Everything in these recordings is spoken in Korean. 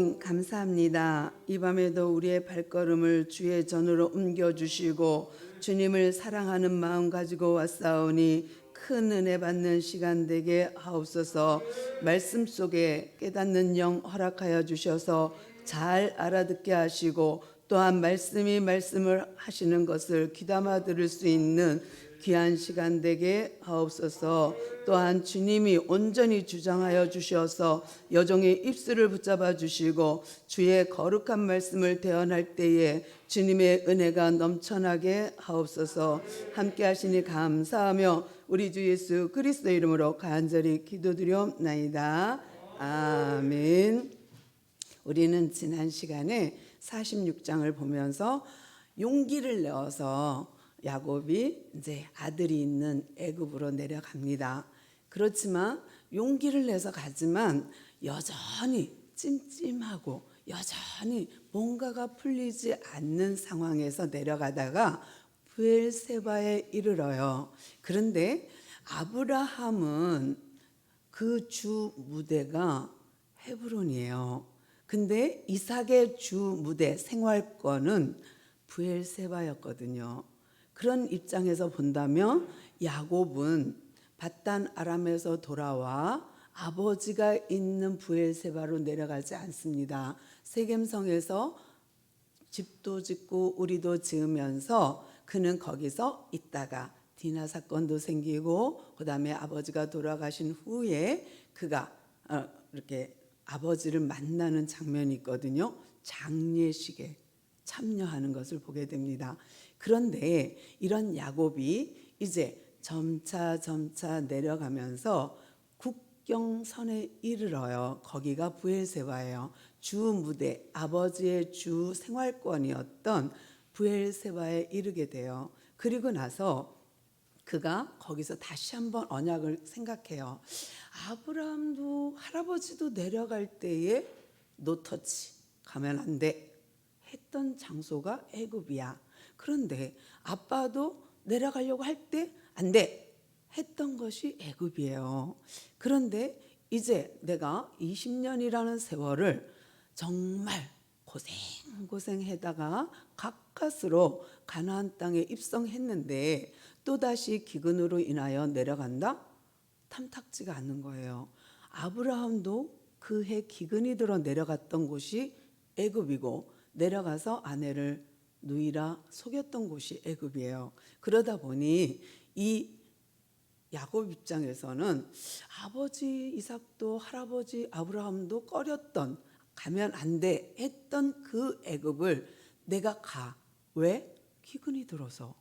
하나님 감사합니다. 이 밤에도 우리의 발걸음을 주의 전으로 옮겨주시고 주님을 사랑하는 마음 가지고 왔사오니 큰 은혜 받는 시간 되게 하옵소서. 말씀 속에 깨닫는 영 허락하여 주셔서 잘 알아듣게 하시고 또한 말씀이 말씀을 하시는 것을 귀담아 들을 수 있는 귀한 시간 되게 하옵소서. 또한 주님이 온전히 주장하여 주셔서 여종의 입술을 붙잡아 주시고 주의 거룩한 말씀을 대언할 때에 주님의 은혜가 넘쳐나게 하옵소서. 함께 하시니 감사하며 우리 주 예수 그리스도 이름으로 간절히 기도드리옵나이다. 아멘. 우리는 지난 시간에 46장을 보면서 용기를 내어서 야곱이 이제 아들이 있는 애굽으로 내려갑니다. 그렇지만 용기를 내서 가지만 여전히 찜찜하고 여전히 뭔가가 풀리지 않는 상황에서 내려가다가 브엘세바에 이르러요. 그런데 아브라함은 그 주 무대가 헤브론이에요. 근데 이삭의 주 무대 생활권은 브엘세바였거든요. 그런 입장에서 본다면 야곱은 밧단 아람에서 돌아와 아버지가 있는 브엘세바로 내려가지 않습니다. 세겜성에서 집도 짓고 우리도 지으면서 그는 거기서 있다가 디나 사건도 생기고 그다음에 아버지가 돌아가신 후에 그가 이렇게 아버지를 만나는 장면이 있거든요. 장례식에 참여하는 것을 보게 됩니다. 그런데 이런 야곱이 이제 점차 내려가면서 국경선에 이르러요. 거기가 브엘세바예요. 주 무대, 아버지의 주 생활권이었던 브엘세바에 이르게 돼요. 그리고 나서 그가 거기서 다시 한번 언약을 생각해요. 아브라함도 할아버지도 내려갈 때에 노터치 가면 안 돼 했던 장소가 애굽이야. 그런데 아빠도 내려가려고 할 때 안 돼 했던 것이 애굽이에요. 그런데 이제 내가 20년이라는 세월을 정말 고생하다가 가까스로 가나안 땅에 입성했는데 또다시 기근으로 인하여 내려간다? 탐탁지가 않는 거예요. 아브라함도 그해 기근이 들어 내려갔던 곳이 애굽이고 내려가서 아내를 누이라 속였던 곳이 애굽이에요. 그러다 보니 이 야곱 입장에서는 아버지 이삭도 할아버지 아브라함도 꺼렸던 가면 안 돼 했던 그 애굽을 내가 가. 왜? 기근이 들어서.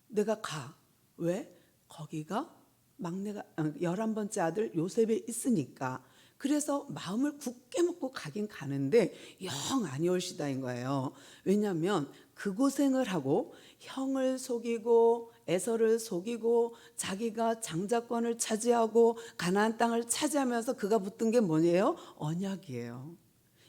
내가 가. 왜? 거기가 막내가 11번째 아들 요셉에 있으니까. 그래서 마음을 굳게 먹고 가긴 가는데 영 아니올시다인 거예요. 왜냐하면 그 고생을 하고 형을 속이고 에서를 속이고 자기가 장자권을 차지하고 가나안 땅을 차지하면서 그가 붙든 게 뭐예요? 언약이에요.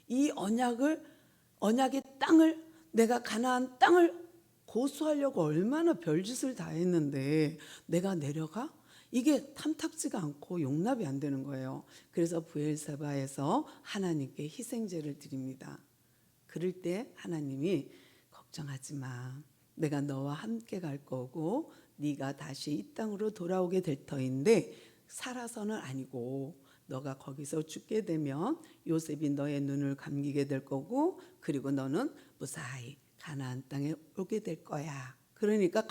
이 언약의 땅을 내가 가나안 땅을 고수하려고 얼마나 별짓을 다 했는데 내가 내려가? 이게 탐탁지가 않고 용납이 안 되는 거예요. 그래서 브엘세바에서 하나님께 희생제를 드립니다. 그럴 때 하나님이 걱정하지 마. 내가 너와 함께 갈 거고 네가 다시 이 땅으로 돌아오게 될 터인데 살아서는 아니고 너가 거기서 죽게 되면 요셉이 너의 눈을 감기게 될 거고 그리고 너는 무사히 가나안 땅에 오게 될 거야. 그러니까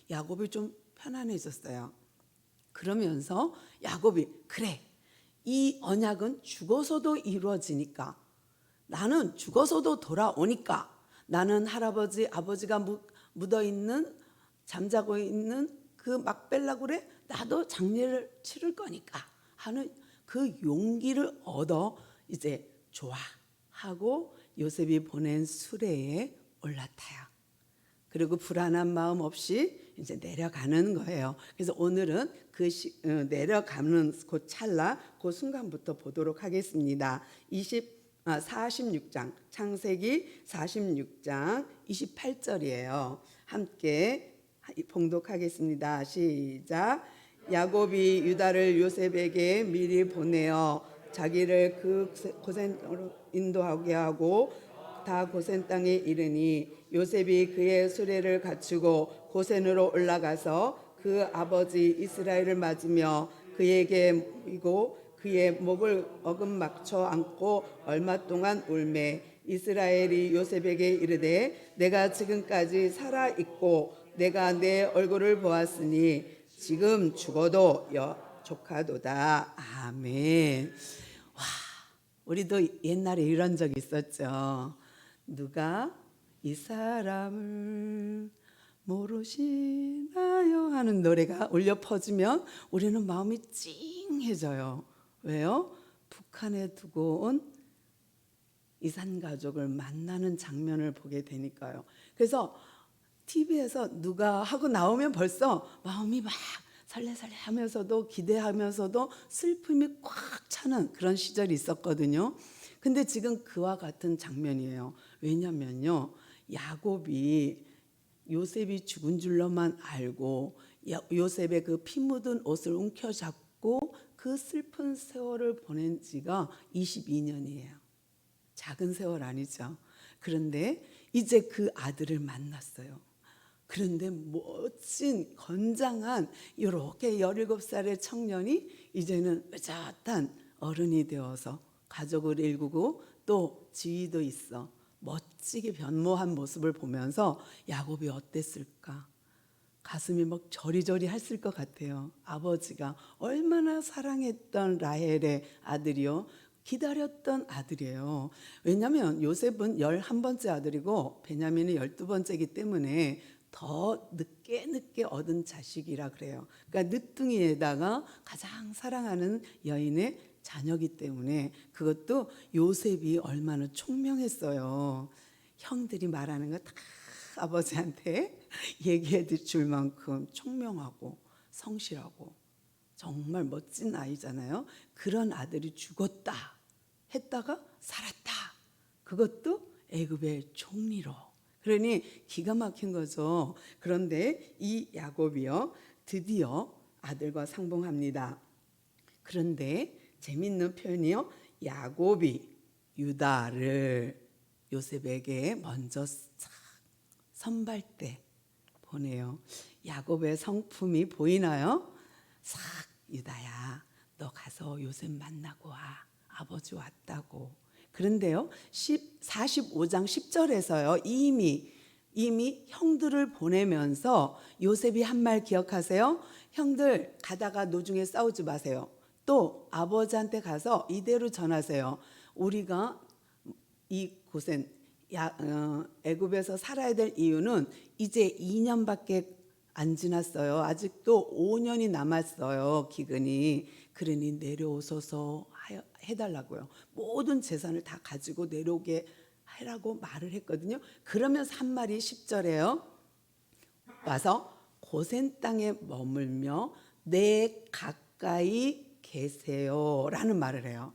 야곱이 좀 편안해졌어요. 그러면서 야곱이 그래 이 언약은 죽어서도 이루어지니까 나는 죽어서도 돌아오니까 나는 할아버지 아버지가 묻어있는 잠자고 있는 그 막벨라굴에 나도 장례를 치를 거니까 하는 그 용기를 얻어 이제 좋아하고 요셉이 보낸 수레에 올라타요. 그리고 불안한 마음 없이 이제 내려가는 거예요. 그래서 오늘은 그 내려가는 그 찰나 그 순간부터 보도록 하겠습니다. 46장 창세기 46장 28절이에요. 함께 봉독하겠습니다. 시작. 야곱이 유다를 요셉에게 미리 보내어 자기를 그 고센으로 인도하게 하고 다 고센 땅에 이르니 요셉이 그의 수레를 갖추고 고센으로 올라가서 그 아버지 이스라엘을 맞으며 그에게 이고 그의 목을 어금맞춰 안고 얼마 동안 울매 이스라엘이 요셉에게 이르되 내가 지금까지 살아 있고 내가 내 얼굴을 보았으니 지금 죽어도 조카도다. 아멘. 우리도 옛날에 이런 적 있었죠. 누가 이 사람을 모르시나요? 하는 노래가 울려 퍼지면 우리는 마음이 찡해져요. 왜요? 북한에 두고 온 이산 가족을 만나는 장면을 보게 되니까요. 그래서 TV에서 누가 하고 나오면 벌써 마음이 막 설레설레 하면서도 기대하면서도 슬픔이 꽉 차는 그런 시절이 있었거든요. 근데 지금 그와 같은 장면이에요. 왜냐면요, 야곱이 요셉이 죽은 줄로만 알고 요셉의 그 피 묻은 옷을 움켜잡고 그 슬픈 세월을 보낸 지가 22년이에요. 작은 세월 아니죠. 그런데 이제 그 아들을 만났어요. 그런데 멋진 건장한 이렇게 17살의 청년이 이제는 의젓한 어른이 되어서 가족을 일구고 또 지위도 있어 멋지게 변모한 모습을 보면서 야곱이 어땠을까? 가슴이 막 저리저리 했을 것 같아요. 아버지가 얼마나 사랑했던 라헬의 아들이요, 기다렸던 아들이에요. 왜냐하면 요셉은 11번째 아들이고 베냐민이 12번째이기 때문에 더 늦게 얻은 자식이라 그래요. 그러니까 늦둥이에다가 가장 사랑하는 여인의 자녀이기 때문에 그것도 요셉이 얼마나 총명했어요. 형들이 말하는 거 다 아버지한테 얘기해 줄 만큼 총명하고 성실하고 정말 멋진 아이잖아요. 그런 아들이 죽었다 했다가 살았다. 그것도 애굽의 총리로. 그러니 기가 막힌 거죠. 그런데 이 야곱이요, 드디어 아들과 상봉합니다. 그런데 재밌는 표현이요, 야곱이 유다를 요셉에게 먼저 선발대 보내요. 야곱의 성품이 보이나요? 싹, 유다야, 너 가서 요셉 만나고 와. 아버지 왔다고. 그런데요, 45장 10절에서요, 이미 형들을 보내면서 요셉이 한 말 기억하세요? 형들 가다가 노중에 싸우지 마세요. 또 아버지한테 가서 이대로 전하세요. 우리가 이 고센 애굽에서 살아야 될 이유는 이제 2년밖에 안 지났어요. 아직도 5년이 남았어요, 기근이. 그러니 내려오소서 해달라고요. 모든 재산을 다 가지고 내려오게 하라고 말을 했거든요. 그러면서 한 말이 10절에요. 와서 고센 땅에 머물며 내 가까이 계세요라는 말을 해요.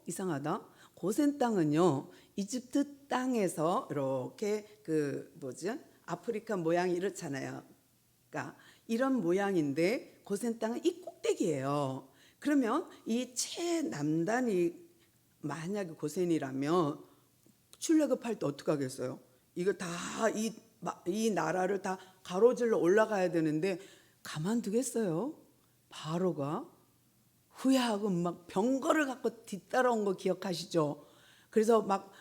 이상하다. 고센 땅은요, 이집트 땅에서 이렇게 아프리카 모양이 이렇잖아요. 그러니까 이런 모양인데 고센 땅은 이 꼭대기예요. 그러면 이 최남단이 만약에 고센이라면 출애굽할 때 어떻게 하겠어요? 이거 다 이 나라를 다 가로질러 올라가야 되는데 가만두겠어요? 바로가 후회하고 막 병거를 갖고 뒤따라온 거 기억하시죠? 그래서 막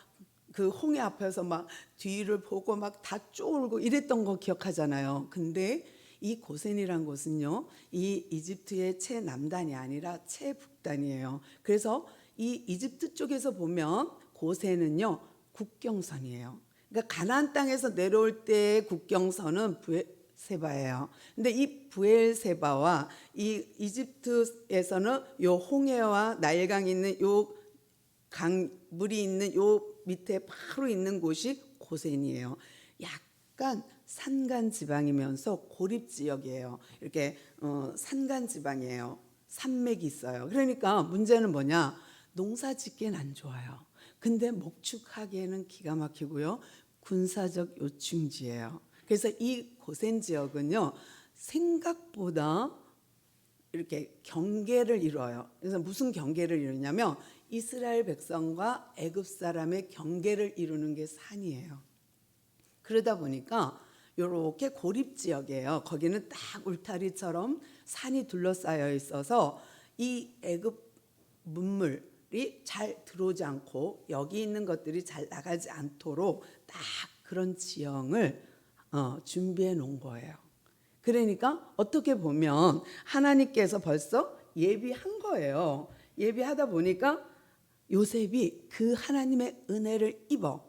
그 홍해 앞에서 막 뒤를 보고 막 다 쫄고 이랬던 거 기억하잖아요. 근데 이 고센이란 곳은요, 이 이집트의 최남단이 아니라 최북단이에요. 그래서 이 이집트 쪽에서 보면 고센은요, 국경선이에요. 그러니까 가나안 땅에서 내려올 때의 국경선은 부엘세바예요. 근데 이 부엘세바와 이 이집트에서는 요 홍해와 나일강이 있는 요 물이 있는 요 밑에 바로 있는 곳이 고센이에요. 약간 산간 지방이면서 고립 지역이에요. 이렇게 산간 지방이에요. 산맥이 있어요. 그러니까 문제는 뭐냐? 농사 짓기엔 안 좋아요. 근데 목축하기에는 기가 막히고요. 군사적 요충지예요. 그래서 이 고센 지역은요, 생각보다 이렇게 경계를 이루어요. 그래서 무슨 경계를 이루냐면 이스라엘 백성과 애굽 사람의 경계를 이루는 게 산이에요. 그러다 보니까 이렇게 고립 지역이에요. 거기는 딱 울타리처럼 산이 둘러싸여 있어서 이 애굽 문물이 잘 들어오지 않고 여기 있는 것들이 잘 나가지 않도록 딱 그런 지형을 준비해 놓은 거예요. 그러니까 어떻게 보면 하나님께서 벌써 예비한 거예요. 예비하다 보니까 요셉이 그 하나님의 은혜를 입어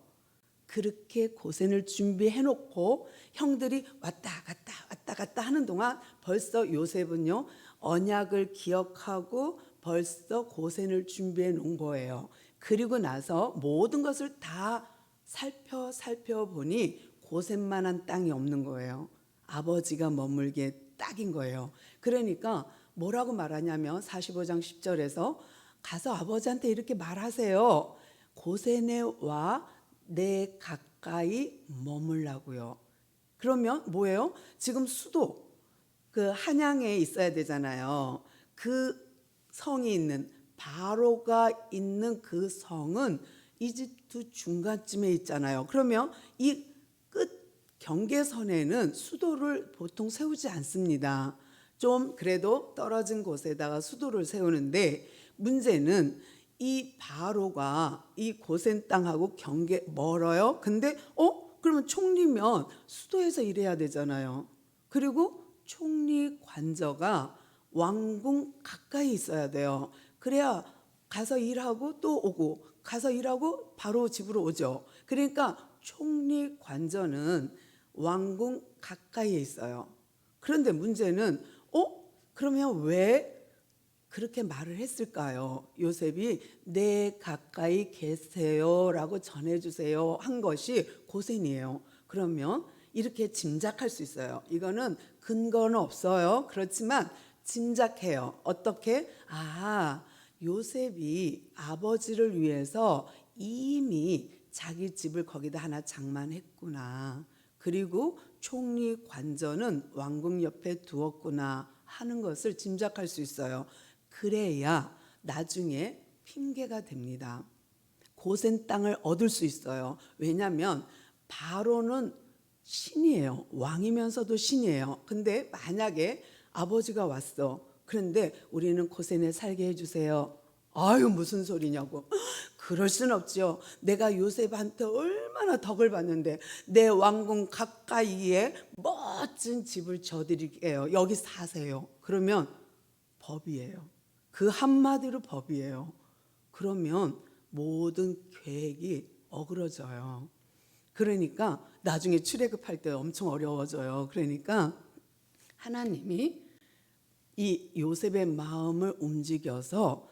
그렇게 고센을 준비해 놓고 형들이 왔다 갔다 하는 동안 벌써 요셉은요 언약을 기억하고 벌써 고센을 준비해 놓은 거예요. 그리고 나서 모든 것을 다 살펴보니 고센만한 땅이 없는 거예요. 아버지가 머물기에 딱인 거예요. 그러니까 뭐라고 말하냐면 45장 10절에서 가서 아버지한테 이렇게 말하세요. 고센에 와 내 가까이 머물라고요. 그러면 뭐예요? 지금 수도 그 한양에 있어야 되잖아요. 그 성이 있는 바로가 있는 그 성은 이집트 중간쯤에 있잖아요. 그러면 이 끝 경계선에는 수도를 보통 세우지 않습니다. 좀 그래도 떨어진 곳에다가 수도를 세우는데 문제는 이 바로가 이 고센 땅하고 경계 멀어요. 근데 그러면 총리면 수도에서 일해야 되잖아요. 그리고 총리 관저가 왕궁 가까이 있어야 돼요. 그래야 가서 일하고 또 오고 가서 일하고 바로 집으로 오죠. 그러니까 총리 관저는 왕궁 가까이에 있어요. 그런데 문제는 그러면 왜 그렇게 말을 했을까요? 요셉이 내 가까이 계세요라고 전해주세요 한 것이 고센이에요. 그러면 이렇게 짐작할 수 있어요. 이거는 근거는 없어요. 그렇지만 짐작해요. 어떻게? 요셉이 아버지를 위해서 이미 자기 집을 거기다 하나 장만했구나. 그리고 총리 관저는 왕궁 옆에 두었구나 하는 것을 짐작할 수 있어요. 그래야 나중에 핑계가 됩니다. 고센 땅을 얻을 수 있어요. 왜냐하면 바로는 신이에요. 왕이면서도 신이에요. 근데 만약에 아버지가 왔어. 그런데 우리는 고센에 살게 해주세요. 아유 무슨 소리냐고. 그럴 순 없죠. 내가 요셉한테 얼마나 덕을 받는데 내 왕궁 가까이에 멋진 집을 져드릴게요. 여기 사세요. 그러면 법이에요. 그 한마디로 법이에요. 그러면 모든 계획이 어그러져요. 그러니까 나중에 출애굽할 때 엄청 어려워져요. 그러니까 하나님이 이 요셉의 마음을 움직여서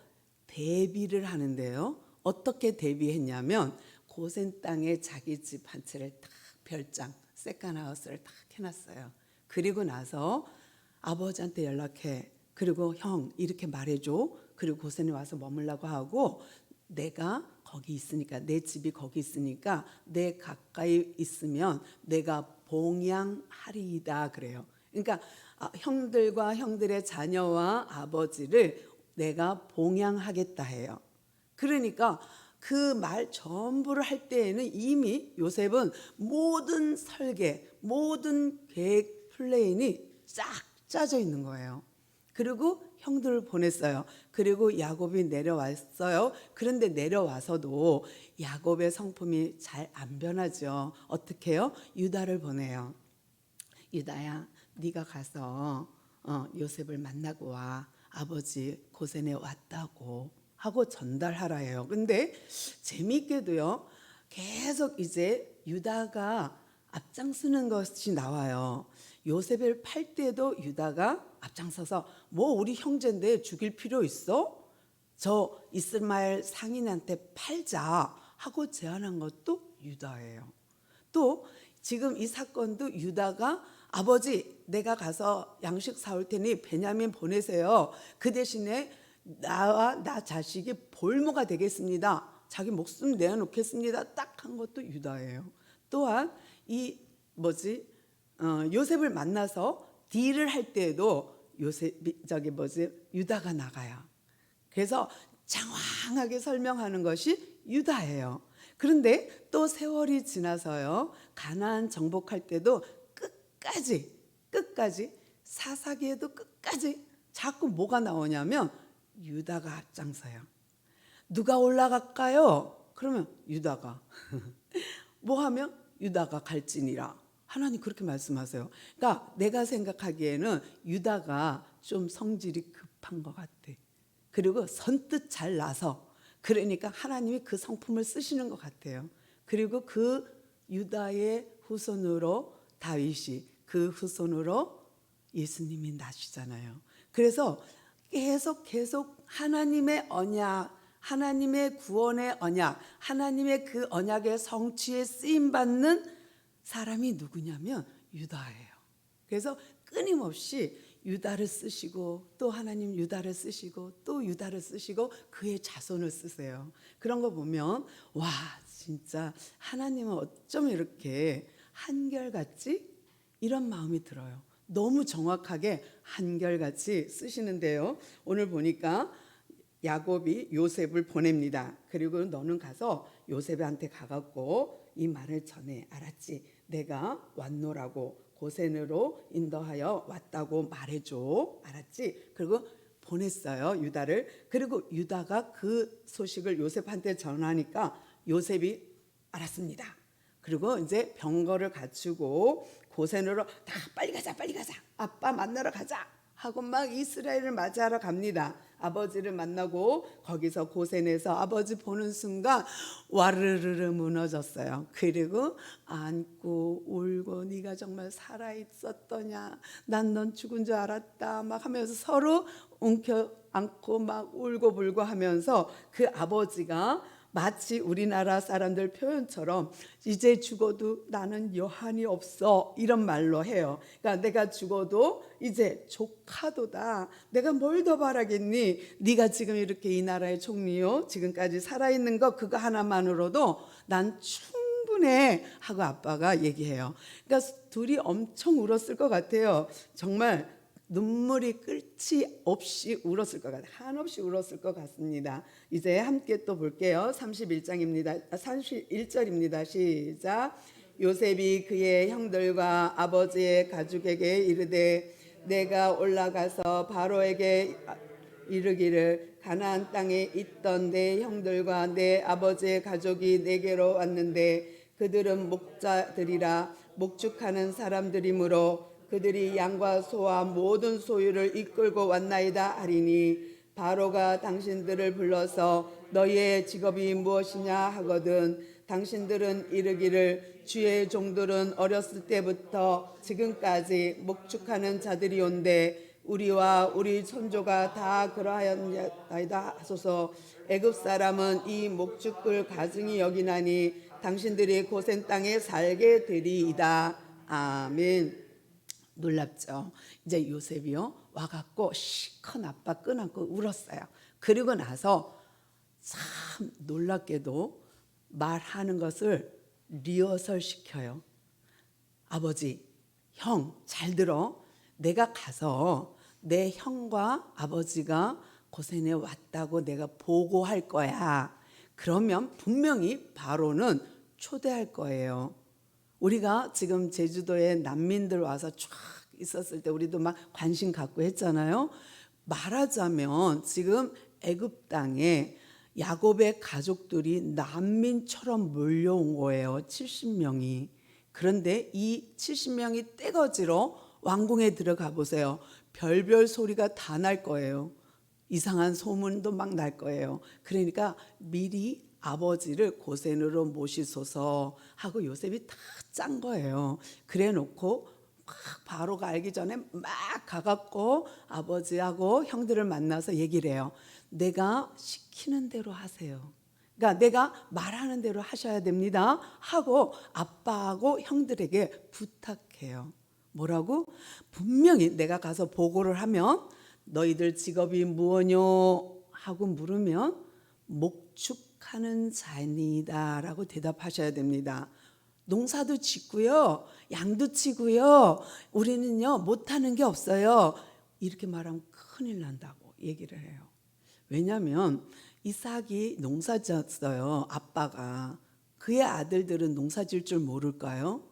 대비를 하는데요. 어떻게 대비했냐면 고센 땅에 자기 집 한 채를 딱 별장, 세컨하우스를 딱 해놨어요. 그리고 나서 아버지한테 연락해. 그리고 형 이렇게 말해줘. 그리고 고센에 와서 머물라고 하고 내가 거기 있으니까 내 집이 거기 있으니까 내 가까이 있으면 내가 봉양하리이다 그래요. 그러니까 형들과 형들의 자녀와 아버지를 내가 봉양하겠다 해요. 그러니까 그 말 전부를 할 때에는 이미 요셉은 모든 설계, 모든 계획 플랜이 쫙 짜져 있는 거예요. 그리고 형들을 보냈어요. 그리고 야곱이 내려왔어요. 그런데 내려와서도 야곱의 성품이 잘 안 변하죠. 어떻게 해요? 유다를 보내요. 유다야, 네가 가서 요셉을 만나고 와. 아버지 고센에 왔다고 하고 전달하라 해요. 근데 재미있게도요. 계속 이제 유다가 앞장서는 것이 나와요. 요셉을 팔 때도 유다가 앞장서서 뭐 우리 형제인데 죽일 필요 있어? 저 이스마엘 상인한테 팔자 하고 제안한 것도 유다예요. 또 지금 이 사건도 유다가 아버지 내가 가서 양식 사올 테니 베냐민 보내세요. 그 대신에 나와 나 자식이 볼모가 되겠습니다. 자기 목숨 내어놓겠습니다. 딱 한 것도 유다예요. 또한 이 요셉을 만나서 딜을 할 때에도 유다가 나가요. 그래서 장황하게 설명하는 것이 유다예요. 그런데 또 세월이 지나서요, 가나안 정복할 때도 끝까지 사사기에도 끝까지 자꾸 뭐가 나오냐면 유다가 앞장서요. 누가 올라갈까요? 그러면 유다가 뭐 하면 유다가 갈지니라. 하나님 그렇게 말씀하세요. 그러니까 내가 생각하기에는 유다가 좀 성질이 급한 것 같아. 그리고 선뜻 잘 나서, 그러니까 하나님이 그 성품을 쓰시는 것 같아요. 그리고 그 유다의 후손으로 다윗이, 그 후손으로 예수님이 나시잖아요. 그래서 계속 하나님의 언약, 하나님의 구원의 언약, 하나님의 그 언약의 성취에 쓰임받는 사람이 누구냐면 유다예요. 그래서 끊임없이 유다를 쓰시고 또 하나님 유다를 쓰시고 또 유다를 쓰시고 그의 자손을 쓰세요. 그런 거 보면 와, 진짜 하나님은 어쩜 이렇게 한결같이, 이런 마음이 들어요. 너무 정확하게 한결같이 쓰시는데요. 오늘 보니까 야곱이 요셉을 보냅니다. 그리고 너는 가서 요셉한테 가갖고 이 말을 전해. 알았지? 내가 왔노라고, 고센으로 인도하여 왔다고 말해줘. 알았지? 그리고 보냈어요, 유다를. 그리고 유다가 그 소식을 요셉한테 전하니까 요셉이 알았습니다. 그리고 이제 병거를 갖추고 고센으로 다 빨리 가자 아빠 만나러 가자 하고 막 이스라엘을 맞이하러 갑니다. 아버지를 만나고 거기서 고센에서 아버지 보는 순간 와르르르 무너졌어요. 그리고 안고 울고 네가 정말 살아있었더냐, 난 넌 죽은 줄 알았다 막 하면서 서로 웅켜 안고 막 울고 불고 하면서 그 아버지가 마치 우리나라 사람들 표현처럼 이제 죽어도 나는 여한이 없어 이런 말로 해요. 그러니까 내가 죽어도 이제 조카도다. 내가 뭘 더 바라겠니? 네가 지금 이렇게 이 나라의 총리요 지금까지 살아있는 거 그거 하나만으로도 난 충분해 하고 아빠가 얘기해요. 그러니까 둘이 엄청 울었을 것 같아요. 정말 눈물이 끝이 없이 울었을 것 같아요. 한없이 울었을 것 같습니다. 이제 함께 또 볼게요. 31장입니다. 31절입니다. 시작. 요셉이 그의 형들과 아버지의 가족에게 이르되 내가 올라가서 바로에게 이르기를 가나안 땅에 있던 내 형들과 내 아버지의 가족이 내게로 왔는데 그들은 목자들이라 목축하는 사람들이므로 그들이 양과 소와 모든 소유를 이끌고 왔나이다 하리니 바로가 당신들을 불러서 너희의 직업이 무엇이냐 하거든 당신들은 이르기를 주의 종들은 어렸을 때부터 지금까지 목축하는 자들이온데 우리와 우리 손조가 다 그러하였나이다 하소서. 애굽 사람은 이 목축을 가증히 여기나니 당신들이 고센 땅에 살게 되리이다. 아멘. 놀랍죠. 이제 요셉이요 와갖고 시큰 아빠 끈안고 울었어요. 그리고 나서 참 놀랍게도 말하는 것을 리허설 시켜요. 아버지, 형, 잘 들어. 내가 가서 내 형과 아버지가 고센에 왔다고 내가 보고할 거야. 그러면 분명히 바로는 초대할 거예요. 우리가 지금 제주도에 난민들 와서 쫙 있었을 때 우리도 막 관심 갖고 했잖아요. 말하자면 지금 애굽 땅에 야곱의 가족들이 난민처럼 몰려온 거예요. 70명이. 그런데 이 70명이 떼거지로 왕궁에 들어가 보세요. 별별 소리가 다 날 거예요. 이상한 소문도 막 날 거예요. 그러니까 미리 아버지를 고센으로 모시소서 하고 요셉이 다 짠 거예요. 그래 놓고 막 바로가 알기 전에 막 가갖고 아버지하고 형들을 만나서 얘기를 해요. 내가 시키는 대로 하세요. 그러니까 내가 말하는 대로 하셔야 됩니다 하고 아빠하고 형들에게 부탁해요. 뭐라고? 분명히 내가 가서 보고를 하면 너희들 직업이 무엇뇨 하고 물으면 목축하는 자입니다 라고 대답하셔야 됩니다. 농사도 짓고요, 양도 치고요, 우리는요 못하는 게 없어요. 이렇게 말하면 큰일 난다고 얘기를 해요. 왜냐하면 이삭이 농사지었어요. 아빠가. 그의 아들들은 농사질 줄 모를까요?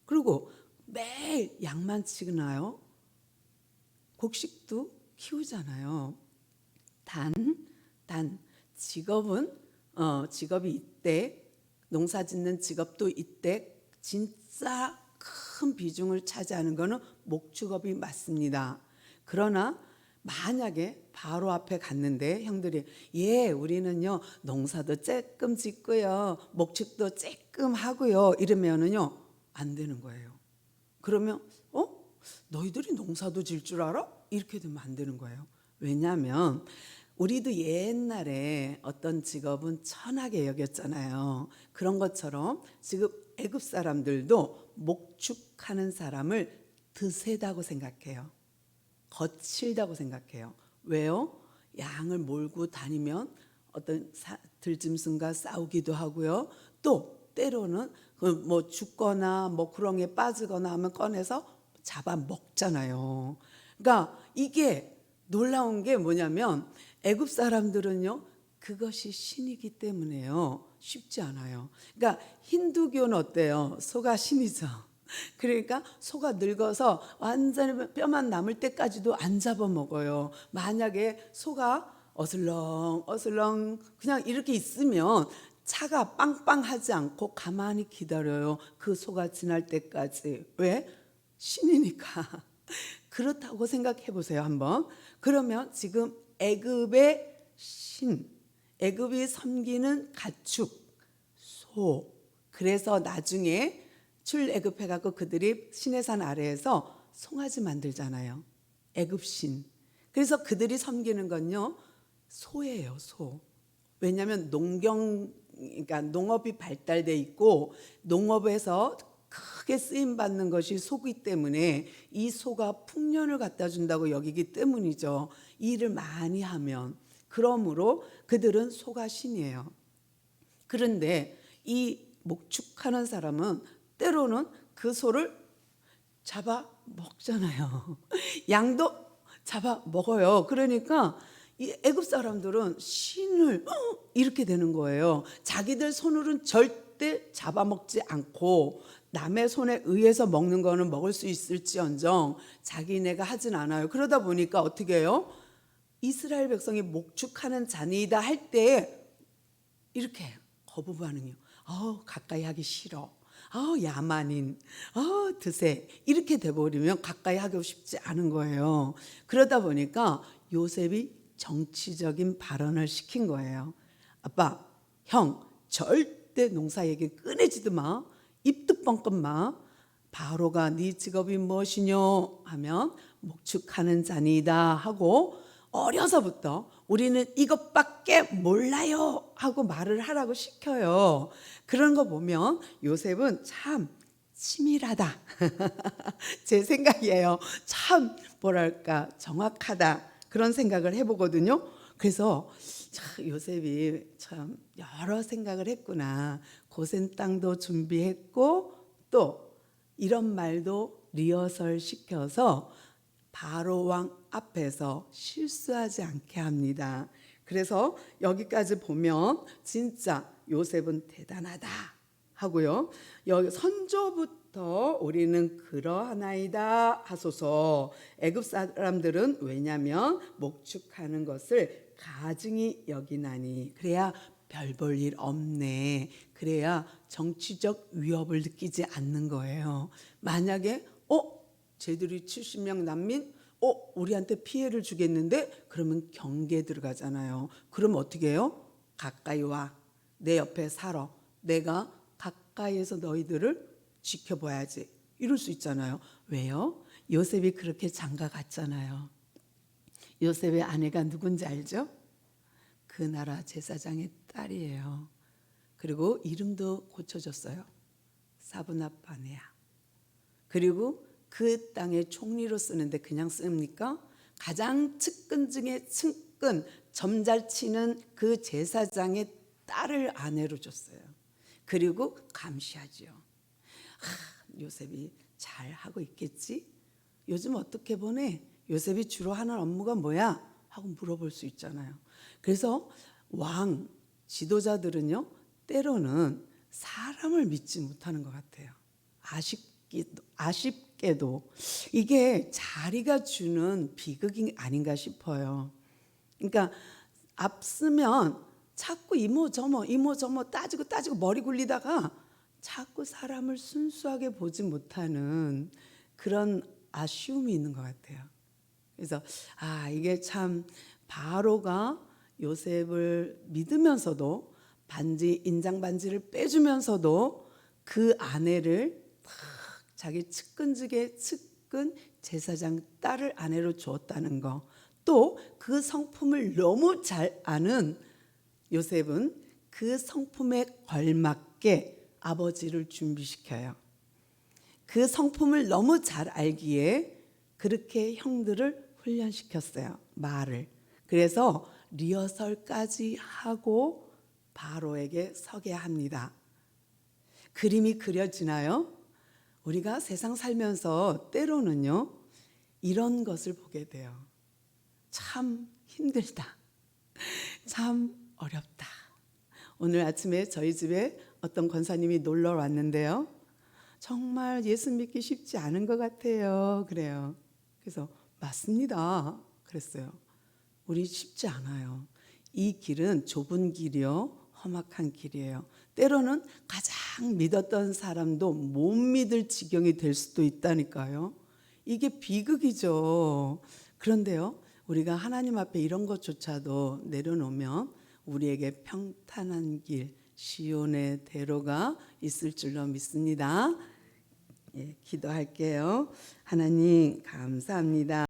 그리고 매일 양만 치나요? 곡식도 키우잖아요. 단 직업은 직업이 이때 농사 짓는 직업도 이때 진짜 큰 비중을 차지하는 것은 목축업이 맞습니다. 그러나 만약에 바로 앞에 갔는데 형들이 우리는요 농사도 쬐끔 짓고요 목축도 쬐끔 하고요 이러면은요 안 되는 거예요. 그러면 너희들이 농사도 질 줄 알아? 이렇게 되면 안 되는 거예요. 왜냐하면 우리도 옛날에 어떤 직업은 천하게 여겼잖아요. 그런 것처럼 지금 애굽 사람들도 목축하는 사람을 드세다고 생각해요. 거칠다고 생각해요. 왜요? 양을 몰고 다니면 어떤 들짐승과 싸우기도 하고요. 또 때로는 뭐 죽거나 뭐 구렁이에 빠지거나 하면 꺼내서 잡아 먹잖아요. 그러니까 이게 놀라운 게 뭐냐면 애굽 사람들은요 그것이 신이기 때문에요 쉽지 않아요. 그러니까 힌두교는 어때요? 소가 신이죠. 그러니까 소가 늙어서 완전히 뼈만 남을 때까지도 안 잡아먹어요. 만약에 소가 어슬렁 그냥 이렇게 있으면 차가 빵빵하지 않고 가만히 기다려요. 그 소가 지날 때까지. 왜? 신이니까. 그렇다고 생각해 보세요 한번. 그러면 지금 애굽의 신, 애굽이 섬기는 가축, 소. 그래서 나중에 출애굽해갖고 그들이 시내산 아래에서 송아지 만들잖아요. 애굽신. 그래서 그들이 섬기는 건요 소예요, 소. 왜냐하면 그러니까 농업이 발달돼 있고 농업에서 크게 쓰임 받는 것이 소이기 때문에 이 소가 풍년을 갖다 준다고 여기기 때문이죠. 일을 많이 하면. 그러므로 그들은 소가 신이에요. 그런데 이 목축하는 사람은 때로는 그 소를 잡아 먹잖아요. 양도 잡아 먹어요. 그러니까 이 애굽 사람들은 신을 이렇게 되는 거예요. 자기들 손으로는 절대 잡아먹지 않고 남의 손에 의해서 먹는 거는 먹을 수 있을지언정 자기네가 하진 않아요. 그러다 보니까 어떻게 해요? 이스라엘 백성이 목축하는 자니이다 할 때 이렇게 거부 반응이요. 가까이 하기 싫어. 야만인. 드세. 이렇게 돼버리면 가까이 하고 싶지 않은 거예요. 그러다 보니까 요셉이 정치적인 발언을 시킨 거예요. 아빠, 형, 절대 농사 얘기 꺼내지도 마. 입도 뻥끗 마. 바로가 네 직업이 무엇이뇨 하면 목축하는 자니다 하고 어려서부터 우리는 이것밖에 몰라요 하고 말을 하라고 시켜요. 그런 거 보면 요셉은 참 치밀하다. 제 생각이에요. 참 뭐랄까 정확하다. 그런 생각을 해보거든요. 그래서 요셉이 참 여러 생각을 했구나. 고센 땅도 준비했고 또 이런 말도 리허설 시켜서 바로 왕 앞에서 실수하지 않게 합니다. 그래서 여기까지 보면 진짜 요셉은 대단하다 하고요. 여기 선조부터 우리는 그러하나이다 하소서. 애굽 사람들은 왜냐하면 목축하는 것을 가증히 여기나니 그래야 별 볼 일 없네. 그래야 정치적 위협을 느끼지 않는 거예요. 만약에 쟤들이 70명 난민 우리한테 피해를 주겠는데 그러면 경계에 들어가잖아요. 그럼 어떻게 해요? 가까이 와. 내 옆에 살아. 내가 가까이에서 너희들을 지켜봐야지. 이럴 수 있잖아요. 왜요? 요셉이 그렇게 장가 갔잖아요. 요셉의 아내가 누군지 알죠? 그 나라 제사장의 딸이에요. 그리고 이름도 고쳐줬어요. 사브나파네아. 그리고 그 땅의 총리로 쓰는데 그냥 씁니까? 가장 측근 중에 측근, 점 잘 치는 그 제사장의 딸을 아내로 줬어요. 그리고 감시하죠. 요셉이 잘 하고 있겠지? 요즘 어떻게 보내? 요셉이 주로 하는 업무가 뭐야? 하고 물어볼 수 있잖아요. 그래서 왕 지도자들은요, 때로는 사람을 믿지 못하는 것 같아요. 아쉽게도 이게 자리가 주는 비극이 아닌가 싶어요. 그러니까 앞서면 자꾸 이모 저모 따지고 머리 굴리다가 자꾸 사람을 순수하게 보지 못하는 그런 아쉬움이 있는 것 같아요. 그래서 이게 참 바로가 요셉을 믿으면서도 인장 반지를 빼주면서도 그 아내를 자기 측근직의 측근 제사장 딸을 아내로 주었다는 거, 또 그 성품을 너무 잘 아는 요셉은 그 성품에 걸맞게 아버지를 준비시켜요. 그 성품을 너무 잘 알기에 그렇게 형들을 훈련시켰어요. 말을. 그래서 리허설까지 하고 바로에게 서게 합니다. 그림이 그려지나요? 우리가 세상 살면서 때로는요, 이런 것을 보게 돼요. 참 힘들다. 참 어렵다. 오늘 아침에 저희 집에 어떤 권사님이 놀러 왔는데요. 정말 예수 믿기 쉽지 않은 것 같아요. 그래요. 그래서 맞습니다. 그랬어요. 우리 쉽지 않아요. 이 길은 좁은 길이요, 험악한 길이에요. 때로는 가장 믿었던 사람도 못 믿을 지경이 될 수도 있다니까요. 이게 비극이죠. 그런데요, 우리가 하나님 앞에 이런 것조차도 내려놓으면 우리에게 평탄한 길, 시온의 대로가 있을 줄로 믿습니다. 기도할게요. 하나님 감사합니다.